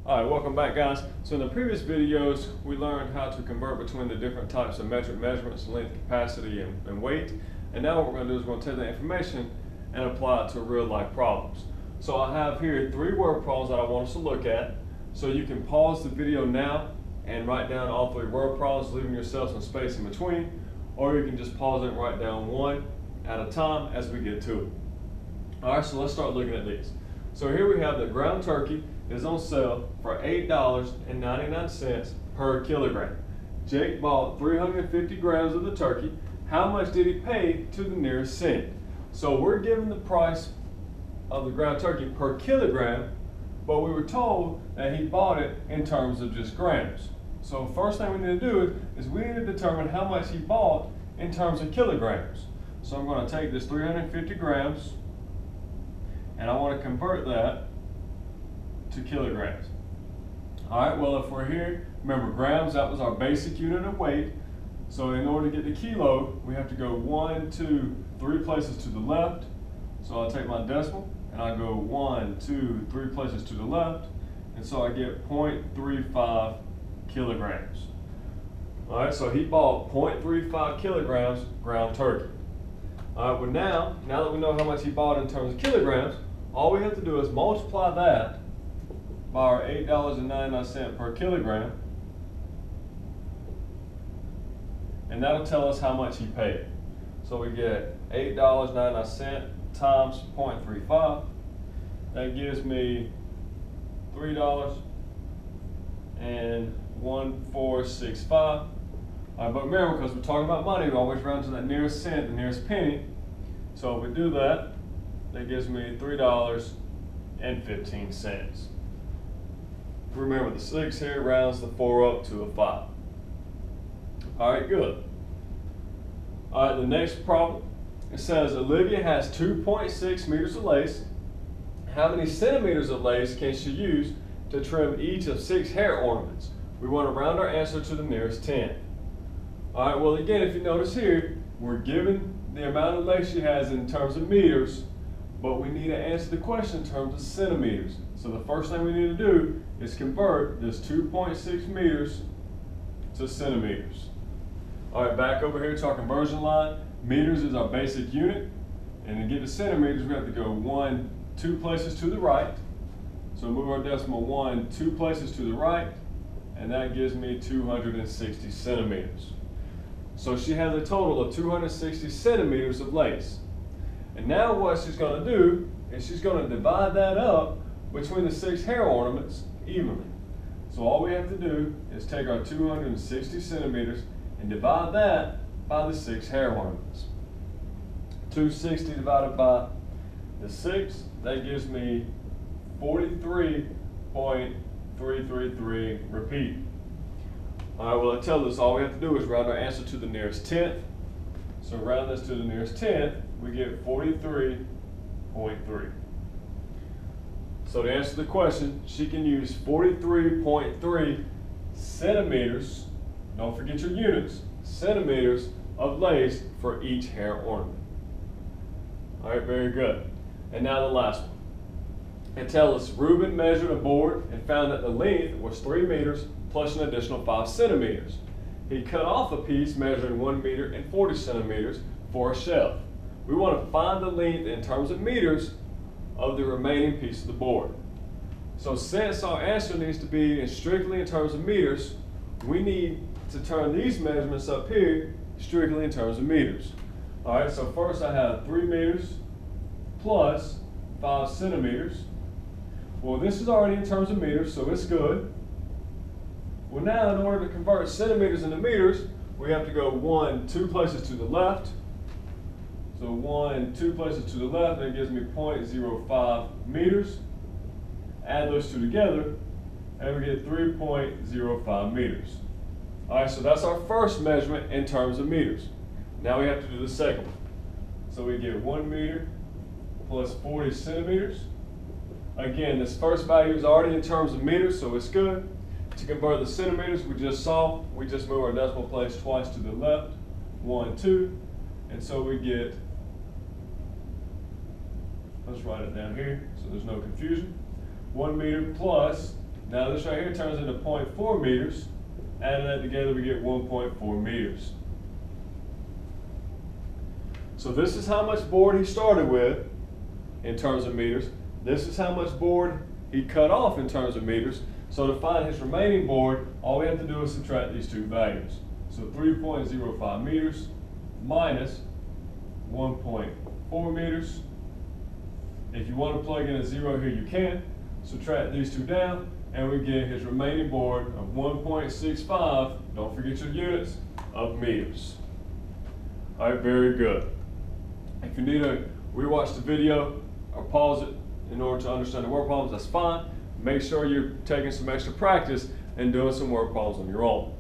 Alright, welcome back guys. So in the previous videos, we learned how to convert between the different types of metric measurements, length, capacity, and weight. And now what we're going to do is we're going to take that information and apply it to real life problems. So I have here 3 word problems that I want us to look at. So you can pause the video now and write down all 3 word problems, leaving yourself some space in between. Or you can just pause it and write down one at a time as we get to it. Alright, so let's start looking at these. So here we have the ground turkey is on sale for $8.99 per kilogram. Jake bought 350 grams of the turkey. How much did he pay to the nearest cent? So we're given the price of the ground turkey per kilogram, but we were told that he bought it in terms of just grams. So first thing we need to do is we need to determine how much he bought in terms of kilograms. So I'm going to take this 350 grams and I want to convert that to kilograms. Alright, well if we're here, remember grams, that was our basic unit of weight. So in order to get the kilo, we have to go 1, 2, 3 places to the left. So I'll take my decimal and I go 1, 2, 3 places to the left. And so I get 0.35 kilograms. Alright, so he bought 0.35 kilograms ground turkey. Alright, well now that we know how much he bought in terms of kilograms, all we have to do is multiply that by our $8.99 per kilogram, and that'll tell us how much he paid. So we get $8.99 times 0.35. That gives me $3.1465. But remember, because we're talking about money, we always round to that nearest cent, the nearest penny. So if we do that, that gives me $3.15. Remember, the 6 here rounds the 4 up to a 5. Alright, good. Alright, the next problem, it says Olivia has 2.6 meters of lace. How many centimeters of lace can she use to trim each of 6 hair ornaments? We want to round our answer to the nearest 10. Alright, well again, if you notice here, we're given the amount of lace she has in terms of meters, but we need to answer the question in terms of centimeters. So the first thing we need to do is convert this 2.6 meters to centimeters. Alright, back over here to our conversion line. Meters is our basic unit, and to get to centimeters, we have to go 2 places to the right. So move our decimal 2 places to the right, and that gives me 260 centimeters. So she has a total of 260 centimeters of lace. And now what she's going to do is she's going to divide that up between the 6 hair ornaments evenly. So all we have to do is take our 260 centimeters and divide that by the 6 hair ornaments. 260 divided by the 6, that gives me 43.333 repeat. Alright, well it tells us all we have to do is round our answer to the nearest tenth. So round this to the nearest tenth, we get 43.3. So to answer the question, she can use 43.3 centimeters, don't forget your units, centimeters of lace for each hair ornament. Alright, very good. And now the last one. It tells us Reuben measured a board and found that the length was 3 meters plus an additional 5 centimeters. He cut off a piece measuring 1 meter and 40 centimeters for a shelf. We want to find the length in terms of meters of the remaining piece of the board. So since our answer needs to be strictly in terms of meters, we need to turn these measurements up here strictly in terms of meters. Alright, so first I have 3 meters plus 5 centimeters. Well, this is already in terms of meters, so it's good. Well, now in order to convert centimeters into meters, we have to go 2 places to the left. So 2 places to the left, that gives me 0.05 meters. Add those two together, and we get 3.05 meters. Alright, so that's our first measurement in terms of meters. Now we have to do the second one. So we get 1 meter plus 40 centimeters. Again, this first value is already in terms of meters, so it's good. To convert the centimeters we just move our decimal place twice to the left, 1, 2, and so we get, let's write it down here so there's no confusion, 1 meter plus Now this right here turns into 0.4 meters. Adding that together, we get 1.4 meters. So this is how much board he started with in terms of meters. This is how much board he cut off in terms of meters. So to find his remaining board, all we have to do is subtract these two values. So 3.05 meters minus 1.4 meters. If you want to plug in a 0 here, you can. Subtract these two down, and we get his remaining board of 1.65, don't forget your units, of meters. All right, very good. If you need to rewatch the video or pause it in order to understand the work problems, that's fine. Make sure you're taking some extra practice and doing some work problems on your own.